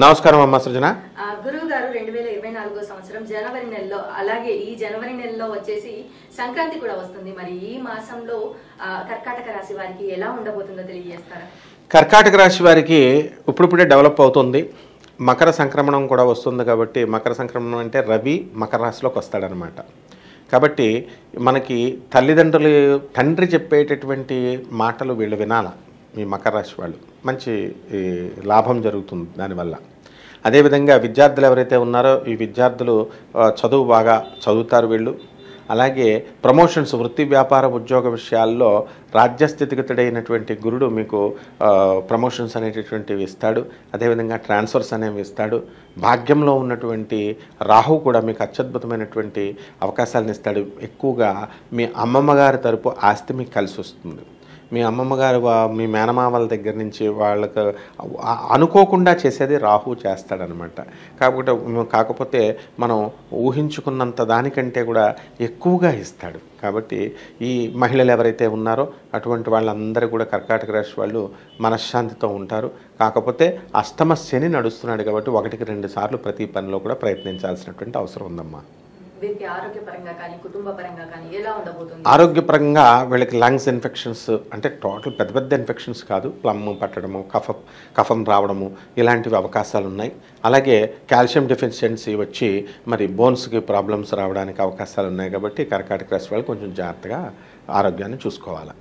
నమస్కారం అమ్మ సృజన. గురువు గారు 2024 సంవత్సరం జనవరి నెలలో, అలాగే ఈ జనవరి నెలలో వచ్చేసి సంక్రాంతి కూడా వస్తుంది. మరి ఈ మాసంలో కర్కాటక రాశి వారికి ఎలా ఉండబోతుందో తెలియజేస్తారా? కర్కాటక రాశి వారికి ఇప్పుడిప్పుడే డెవలప్ అవుతుంది. మకర సంక్రమణం కూడా వస్తుంది కాబట్టి, మకర సంక్రమణం అంటే రవి మకర రాశిలోకి వస్తాడనమాట. కాబట్టి మనకి తండ్రి చెప్పేటటువంటి మాటలు వీళ్ళు వినాల. మీ మకర రాశి వాళ్ళు మంచి లాభం జరుగుతుంది దానివల్ల. అదేవిధంగా విద్యార్థులు ఎవరైతే ఉన్నారో ఈ విద్యార్థులు చదువు బాగా చదువుతారు వీళ్ళు. అలాగే ప్రమోషన్స్, వృత్తి వ్యాపార ఉద్యోగ విషయాల్లో రాజ్యస్థితిగతుడైనటువంటి గురుడు మీకు ప్రమోషన్స్ అనేటటువంటివి ఇస్తాడు. అదేవిధంగా ట్రాన్స్ఫర్స్ అనేవి ఇస్తాడు. భాగ్యంలో ఉన్నటువంటి రాహు కూడా మీకు అత్యద్భుతమైనటువంటి అవకాశాలను ఇస్తాడు. ఎక్కువగా మీ అమ్మమ్మగారి తరపు ఆస్తి మీకు కలిసి వస్తుంది. మీ అమ్మమ్మగారు మీ మేనమామల దగ్గర నుంచి వాళ్ళకు అనుకోకుండా చేసేది రాహు చేస్తాడనమాట. కాకపోతే మనం ఊహించుకున్నంత దానికంటే కూడా ఎక్కువగా ఇస్తాడు. కాబట్టి ఈ మహిళలు ఎవరైతే ఉన్నారో అటువంటి వాళ్ళందరూ కూడా కర్కాటక రాశి వాళ్ళు మనశ్శాంతితో ఉంటారు. కాకపోతే అష్టమ శని నడుస్తున్నాడు కాబట్టి 1-2 సార్లు ప్రతి పనిలో కూడా ప్రయత్నించాల్సినటువంటి అవసరం ఉందమ్మా. ఆరోగ్యపరంగా వీళ్ళకి లంగ్స్ ఇన్ఫెక్షన్స్, అంటే టోటల్ పెద్ద పెద్ద ఇన్ఫెక్షన్స్ కాదు, ప్లమ్ పట్టడము, కఫం రావడము, ఇలాంటివి అవకాశాలు ఉన్నాయి. అలాగే కాల్షియం డెఫిషియన్సీ వచ్చి మరి బోన్స్కి ప్రాబ్లమ్స్ రావడానికి అవకాశాలు ఉన్నాయి. కాబట్టి కర్కాటక రాశి వాళ్ళు కొంచెం జాగ్రత్తగా ఆరోగ్యాన్ని చూసుకోవాలి.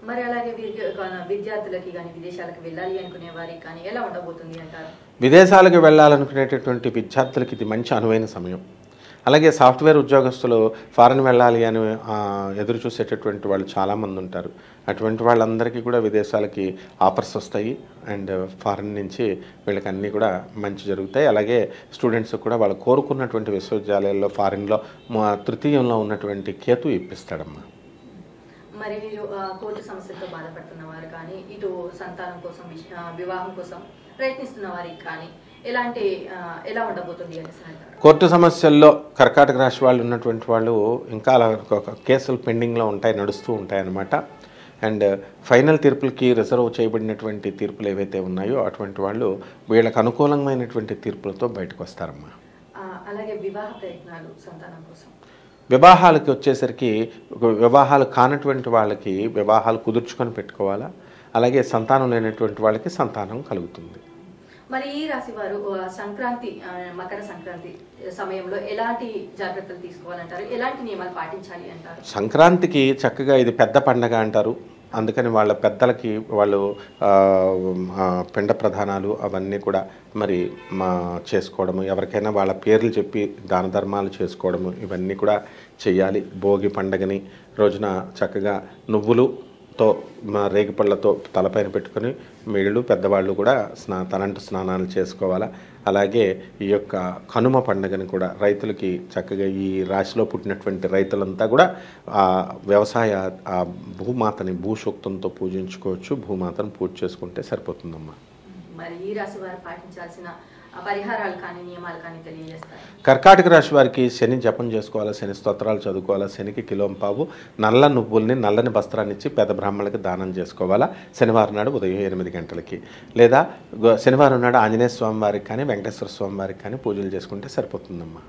మరి అలాగే విద్యార్థులకి కానీ విదేశాలకు వెళ్ళాలి అనుకునే వారికి కానీ ఎలా ఉండబోతుంది అంటారు? విదేశాలకు వెళ్ళాలనుకునేటటువంటి విద్యార్థులకి ఇది మంచి అనువైన సమయం. అలాగే సాఫ్ట్వేర్ ఉద్యోగస్తులు ఫారెన్ వెళ్ళాలి అని ఎదురు చూసేటటువంటి వాళ్ళు చాలామంది ఉంటారు. అటువంటి వాళ్ళందరికీ కూడా విదేశాలకి ఆఫర్స్ వస్తాయి. అండ్ ఫారెన్ నుంచి వీళ్ళకి అన్నీ కూడా మంచి జరుగుతాయి. అలాగే స్టూడెంట్స్ కూడా వాళ్ళు కోరుకున్నటువంటి విశ్వవిద్యాలయాల్లో ఫారెన్లో తృతీయంలో ఉన్నటువంటి కేతు ఇప్పిస్తాడమ్మా. మరి మీరు కోర్టు సమస్యలతో బాధపడుతున్న వారు కానీ, ఇటు సంతానం కోసం, వివాహం కోసం ప్రయత్నిస్తున్న వారికి కానీ ఎలా ఉండబోతుంది అనేసి అంటారు? కోర్టు సమస్యల్లో కర్కాటక రాశి వాళ్ళు ఉన్నటువంటి వాళ్ళు ఇంకా అలా కేసులు పెండింగ్లో నడుస్తూ ఉంటాయన్నమాట. అండ్ ఫైనల్ తీర్పులకి రిజర్వ్ చేయబడినటువంటి తీర్పులు ఏవైతే ఉన్నాయో అటువంటి వాళ్ళు వీళ్ళకి అనుకూలమైనటువంటి తీర్పులతో బయటకు వస్తారమ్మా. అలాగే వివాహ ప్రయత్నాలు, సంతానం కోసం, వివాహాలకి వచ్చేసరికి వివాహాలు కానటువంటి వాళ్ళకి వివాహాలు కుదుర్చుకొని పెట్టుకోవాలా. అలాగే సంతానం లేనటువంటి వాళ్ళకి సంతానం కలుగుతుంది. మరి ఈ రాశి వారు సంక్రాంతి, మకర సంక్రాంతి సమయంలో ఎలాంటి జాగ్రత్తలు తీసుకోవాలంటారు? ఎలాంటి నియమాలు పాటించాలి అంటారు? సంక్రాంతికి చక్కగా ఇది పెద్ద పండగ అంటారు. అందుకని వాళ్ళ పెద్దలకి వాళ్ళు పిండ ప్రధానాలు అవన్నీ కూడా మరి చేసుకోవడము, ఎవరికైనా వాళ్ళ పేర్లు చెప్పి దాన ధర్మాలు చేసుకోవడము, ఇవన్నీ కూడా చేయాలి. భోగి పండగని రోజున చక్కగా నువ్వులుతో రేగిపళ్ళతో తలపైన పెట్టుకొని వీళ్ళు పెద్దవాళ్ళు కూడా తలంటు స్నానాలు చేసుకోవాలా. అలాగే ఈ యొక్క కనుమ పండుగని కూడా రైతులకి చక్కగా ఈ రాశిలో పుట్టినటువంటి రైతులంతా కూడా వ్యవసాయ భూమాతని భూసూక్తంతో పూజించుకోవచ్చు. భూమాతను పూజ చేసుకుంటే సరిపోతుందమ్మా. మరి ఈ రాశి వారు పాటించాల్సిన పరిహారాలు కానీ నియమాలు కానీ తెలియజేస్తారు? కర్కాటక రాశి వారికి శని జపం చేసుకోవాలా, శని స్తోత్రాలు చదువుకోవాలా, శనికి కిలోంపావు నల్ల నువ్వుల్ని నల్లని వస్త్రాన్ని ఇచ్చి పెద్ద బ్రాహ్మణులకి దానం చేసుకోవాలా. శనివారం నాడు ఉదయం 8 గంటలకి, లేదా శనివారం నాడు ఆంజనేయ స్వామి వారికి కానీ వెంకటేశ్వర స్వామి వారికి కానీ పూజలు చేసుకుంటే సరిపోతుందమ్మా.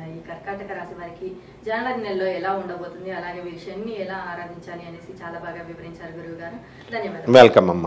మరి కర్కాటక రాశి వారికి జనవరి నెలలో ఎలా ఉండబోతుంది, అలాగే వీరి శని ఎలా ఆరాధించాలి అనేసి చాలా బాగా వివరించారు గురువు గారు. ధన్యవాదాలు. వెల్కమ్ అమ్మా.